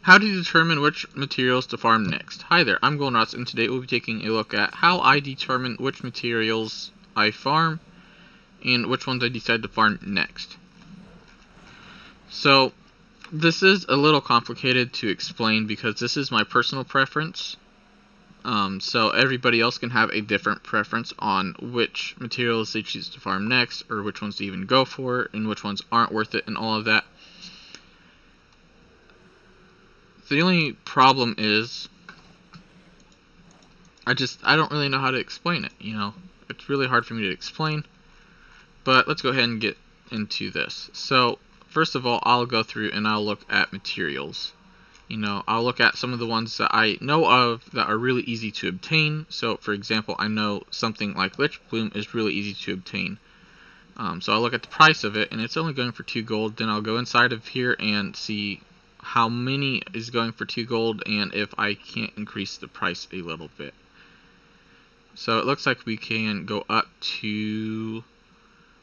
How to determine which materials to farm next. Hi there, I'm Goldenrods, and today we'll be taking a look at how I determine which materials I farm and which ones I decide to farm next. So, this is a little complicated to explain because this is my personal preference. So everybody else can have a different preference on which materials they choose to farm next, or which ones to even go for, and which ones aren't worth it, and all of that. The only problem is, I don't really know how to explain it, It's really hard for me to explain, but let's go ahead and get into this. So, first of all, I'll go through and I'll look at materials. I'll look at some of the ones that I know of that are really easy to obtain. So, for example, I know something like Lich Bloom is really easy to obtain. So I'll look at the price of it, and it's only going for 2 gold. Then I'll go inside of here and see how many is going for 2 gold, and if I can't increase the price a little bit. So it looks like we can go up to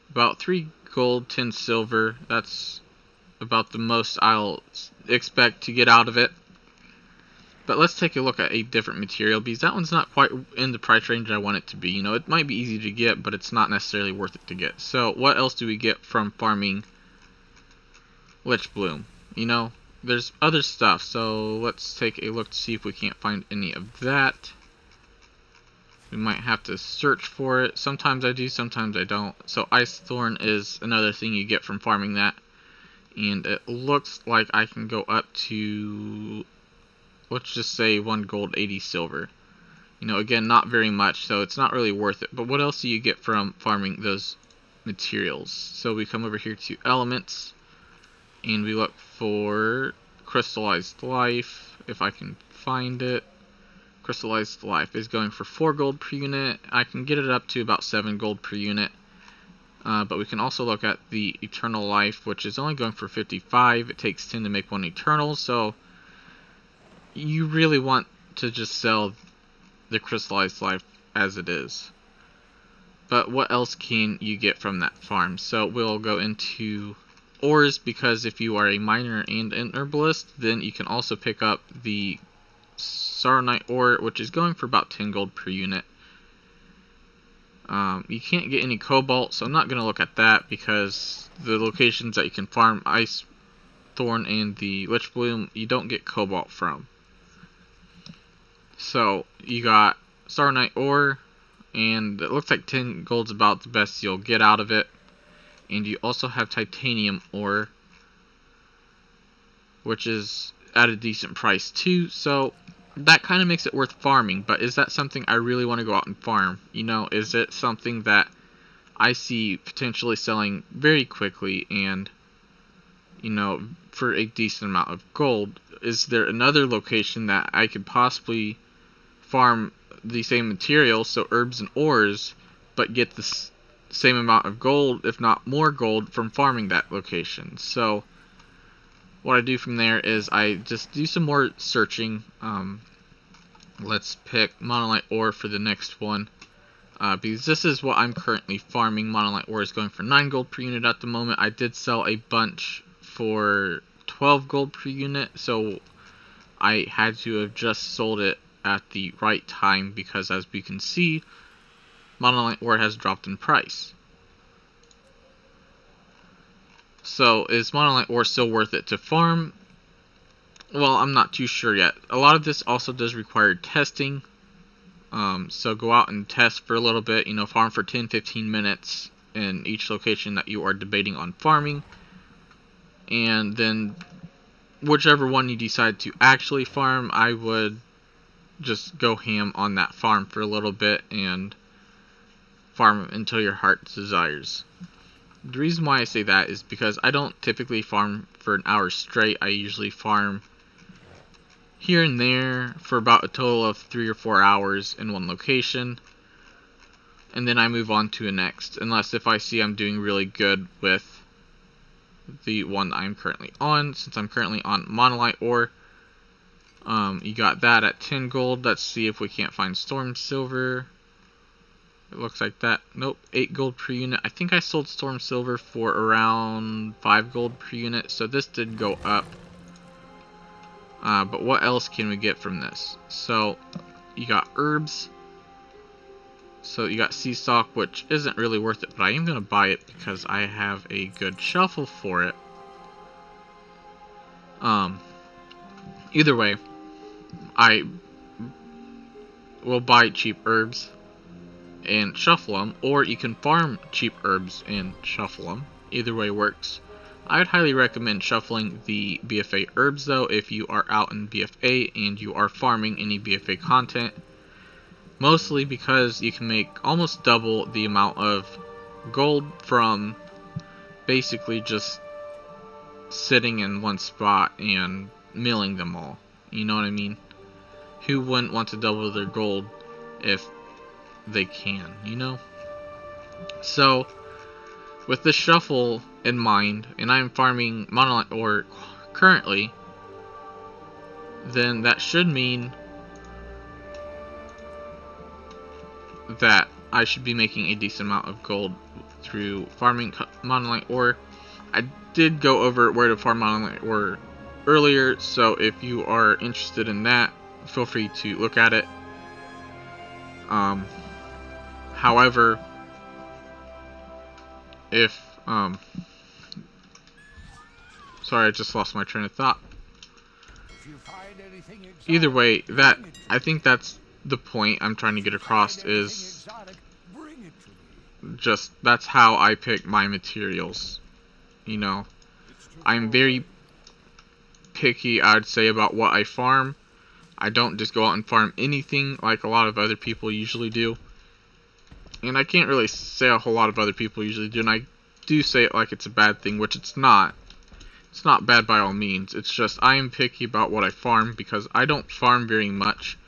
about 3 gold, 10 silver. That's about the most I'll expect to get out of it. But let's take a look at a different material, because that one's not quite in the price range I want it to be. It might be easy to get, but it's not necessarily worth it to get. So what else do we get from farming Lich Bloom? There's other stuff, so let's take a look to see if we can't find any of that. We might have to search for it. Sometimes I do, sometimes I don't. So Ice Thorn is another thing you get from farming that. And it looks like I can go up to, let's just say 1 gold, 80 silver. Again, not very much, so it's not really worth it. But what else do you get from farming those materials? So we come over here to elements, and we look for crystallized life, if I can find it. Crystallized life is going for 4 gold per unit. I can get it up to about 7 gold per unit. But we can also look at the eternal life, which is only going for 55. It takes 10 to make 1 eternal, so you really want to just sell the crystallized life as it is. But what else can you get from that farm? So we'll go into ores, because if you are a miner and an herbalist, then you can also pick up the Sarnite ore, which is going for about 10 gold per unit. You can't get any cobalt, so I'm not going to look at that, because the locations that you can farm Ice Thorn and the Lich Bloom, you don't get cobalt from. So you got Sarnite ore, and it looks like 10 gold's about the best you'll get out of it. And you also have titanium ore, which is at a decent price too, so that kind of makes it worth farming. But is that something I really want to go out and farm? Is it something that I see potentially selling very quickly and, for a decent amount of gold? Is there another location that I could possibly farm the same materials, so herbs and ores, but get the same amount of gold, if not more gold, from farming that location? So what I do from there is I just do some more searching. Let's pick monolite ore for the next one, because this is what I'm currently farming. Monolite ore is going for 9 gold per unit at the moment. I did sell a bunch for 12 gold per unit, so I had to have just sold it at the right time, because as we can see, monolite ore has dropped in price. So is monolite ore still worth it to farm? Well, I'm not too sure yet. A lot of this also does require testing. So go out and test for a little bit, farm for 10-15 minutes in each location that you are debating on farming. And then whichever one you decide to actually farm, I would just go ham on that farm for a little bit and farm until your heart desires. The reason why I say that is because I don't typically farm for an hour straight. I usually farm here and there for about a total of 3 or 4 hours in one location, and then I move on to a next, unless if I see I'm doing really good with the one I'm currently on. Since I'm currently on monolite ore, you got that at 10 gold. Let's see if we can't find storm silver. It looks like that. Nope, 8 gold per unit. I think I sold storm silver for around 5 gold per unit, so this did go up. But what else can we get from this? So you got herbs. So you got sea stalk, which isn't really worth it, but I am going to buy it because I have a good shuffle for it. Either way, I will buy cheap herbs and shuffle them, or you can farm cheap herbs and shuffle them. Either way works. I would highly recommend shuffling the BFA herbs though if you are out in BFA and you are farming any BFA content. Mostly because you can make almost double the amount of gold from basically just sitting in one spot and milling them all. You know what I mean? Who wouldn't want to double their gold if they can, you know? So, with this shuffle in mind, and I'm farming monolith ore currently, then that should mean that I should be making a decent amount of gold through farming monolith ore. I did go over where to farm monolith ore earlier, so if you are interested in that, feel free to look at it. However, if sorry, I just lost my train of thought. Either way, I think that's the point I'm trying to get across, is just that's how I pick my materials. You know, I'm very picky, I'd say, about what I farm. I don't just go out and farm anything like a lot of other people usually do. And I can't really say a whole lot of other people usually do, and I do say it like it's a bad thing, which it's not. It's not bad by all means. It's just I am picky about what I farm because I don't farm very much,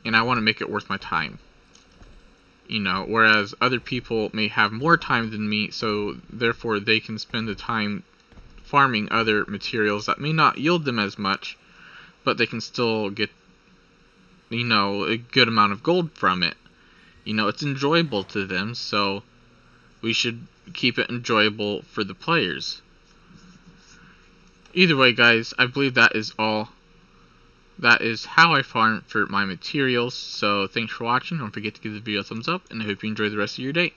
and I want to make it worth my time. You know, whereas other people may have more time than me, so therefore they can spend the time farming other materials that may not yield them as much, but they can still get, you know, a good amount of gold from it. You know, it's enjoyable to them, so we should keep it enjoyable for the players. Either way, guys, I believe that is all. That is how I farm for my materials. So thanks for watching. Don't forget to give the video a thumbs up, and I hope you enjoy the rest of your day.